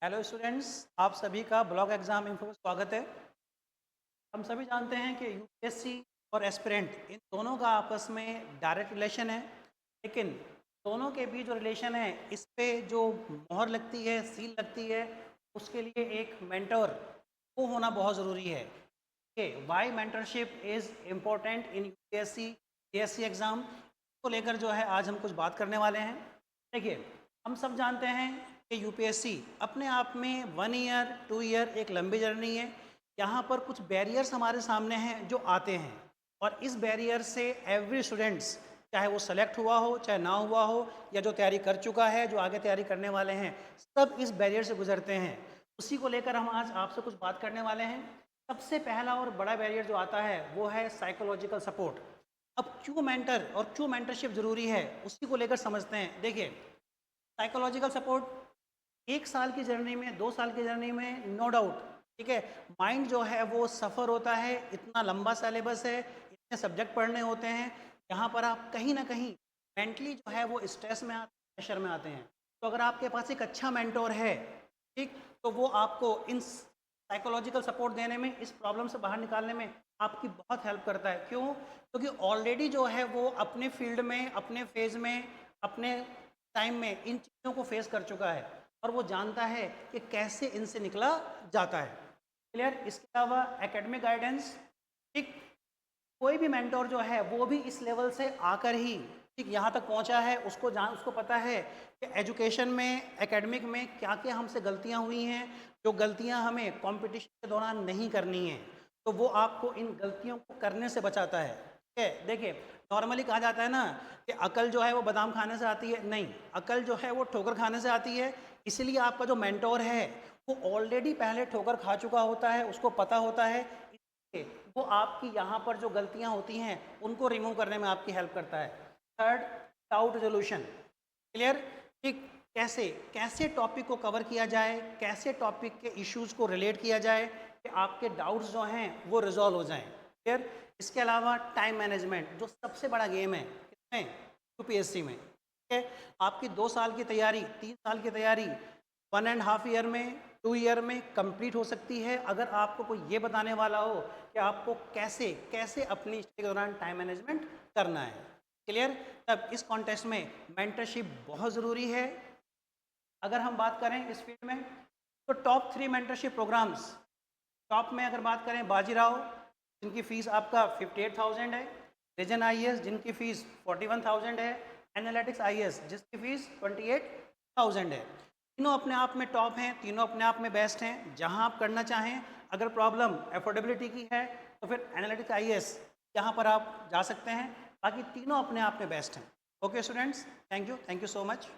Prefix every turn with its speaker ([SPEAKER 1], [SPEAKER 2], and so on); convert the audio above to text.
[SPEAKER 1] Hello students, आप सभी का ब्लॉक एग्जाम इन्फो में स्वागत है। हम सभी जानते हैं कि यूपीएससी और एस्पिरेंट इन दोनों का आपस में डायरेक्ट रिलेशन है, लेकिन दोनों के बीच जो रिलेशन है इस पे जो मोहर लगती है, सील लगती है, उसके लिए एक मेंटर को होना बहुत ज़रूरी है। कि why mentorship is important in UPSC PSC exam को लेकर जो है आज हम कुछ बात करने वाले हैं। देखिए, हम सब जानते हैं कि यूपीएससी अपने आप में 1 ईयर 2 ईयर एक लंबी जर्नी है। यहाँ पर कुछ बैरियर्स हमारे सामने हैं जो आते हैं, और इस बैरियर से एवरी स्टूडेंट्स, चाहे वो सेलेक्ट हुआ हो चाहे ना हुआ हो, या जो तैयारी कर चुका है, जो आगे तैयारी करने वाले हैं, सब इस बैरियर से गुजरते हैं। उसी को लेकर हम आज आपसे कुछ बात करने वाले हैं। सबसे पहला और बड़ा बैरियर जो आता है वो है साइकोलॉजिकल सपोर्ट। अब क्यों मेंटर और क्यों मेंटरशिप ज़रूरी है, उसी को लेकर समझते हैं। देखिए, साइकोलॉजिकल सपोर्ट 1 साल की जर्नी में, 2 साल की जर्नी में, नो डाउट, ठीक है, माइंड जो है वो सफ़र होता है। इतना लंबा सिलेबस है, इतने सब्जेक्ट पढ़ने होते हैं, यहाँ पर आप कहीं ना कहीं मेंटली जो है वो स्ट्रेस में आते हैं, प्रेशर में आते हैं। तो अगर आपके पास एक अच्छा मेंटोर है, ठीक, तो वो आपको इन साइकोलॉजिकल सपोर्ट देने में, इस प्रॉब्लम से बाहर निकालने में आपकी बहुत हेल्प करता है। क्यों? क्योंकि ऑलरेडी जो है वो अपने फील्ड में, अपने फेज में, अपने टाइम में इन चीज़ों को फेस कर चुका है, और वो जानता है कि कैसे इनसे निकला जाता है। क्लियर? इसके अलावा एकेडमिक गाइडेंस, ठीक, कोई भी मेंटोर जो है वो भी इस लेवल से आकर ही ठीक यहाँ तक पहुँचा है, उसको पता है कि एजुकेशन में, एकेडमिक में क्या क्या हमसे गलतियाँ हुई हैं, जो गलतियाँ हमें कंपटीशन के दौरान नहीं करनी है, तो वो आपको इन गलतियों को करने से बचाता है। ठीक है? देखिए, नॉर्मली कहा जाता है ना कि अकल जो है वो बादाम खाने से आती है। नहीं, अकल जो है वो ठोकर खाने से आती है। इसलिए आपका जो मेंटोर है वो ऑलरेडी पहले ठोकर खा चुका होता है, उसको पता होता है, वो आपकी यहाँ पर जो गलतियाँ होती हैं उनको रिमूव करने में आपकी हेल्प करता है। Third, doubt resolution. क्लियर? ठीक, कैसे कैसे टॉपिक को कवर किया जाए, कैसे टॉपिक के इश्यूज़ को रिलेट किया जाए कि आपके डाउट्स जो हैं वो रिजॉल्व हो जाएं। क्लियर? इसके अलावा टाइम मैनेजमेंट जो सबसे बड़ा गेम है किसमें, यूपीएससी में। ठीक है, आपकी 2 साल की तैयारी, 3 साल की तैयारी 1.5 ईयर में, 2 ईयर में कंप्लीट हो सकती है, अगर आपको कोई ये बताने वाला हो कि आपको कैसे कैसे अपनी स्टडी के दौरान टाइम मैनेजमेंट करना है। क्लियर? तब इस कॉन्टेक्स्ट में मेंटरशिप बहुत ज़रूरी है। अगर हम बात करें इस फील्ड में, तो टॉप 3 मेंटरशिप प्रोग्राम्स, टॉप में अगर बात करें, बाजीराव जिनकी फ़ीस आपका 58,000 है, रीजन आईएएस जिनकी फ़ीस 41,000 है, एनालिटिक्स आईएएस जिसकी फ़ीस 28,000 है। तीनों अपने आप में टॉप हैं, तीनों अपने आप में बेस्ट हैं। जहां आप करना चाहें, अगर प्रॉब्लम अफोर्डेबिलिटी की है तो फिर एनालिटिक्स आईएएस यहाँ पर आप जा सकते हैं। बाकी तीनों अपने आप में बेस्ट हैं। Okay students, thank you so much.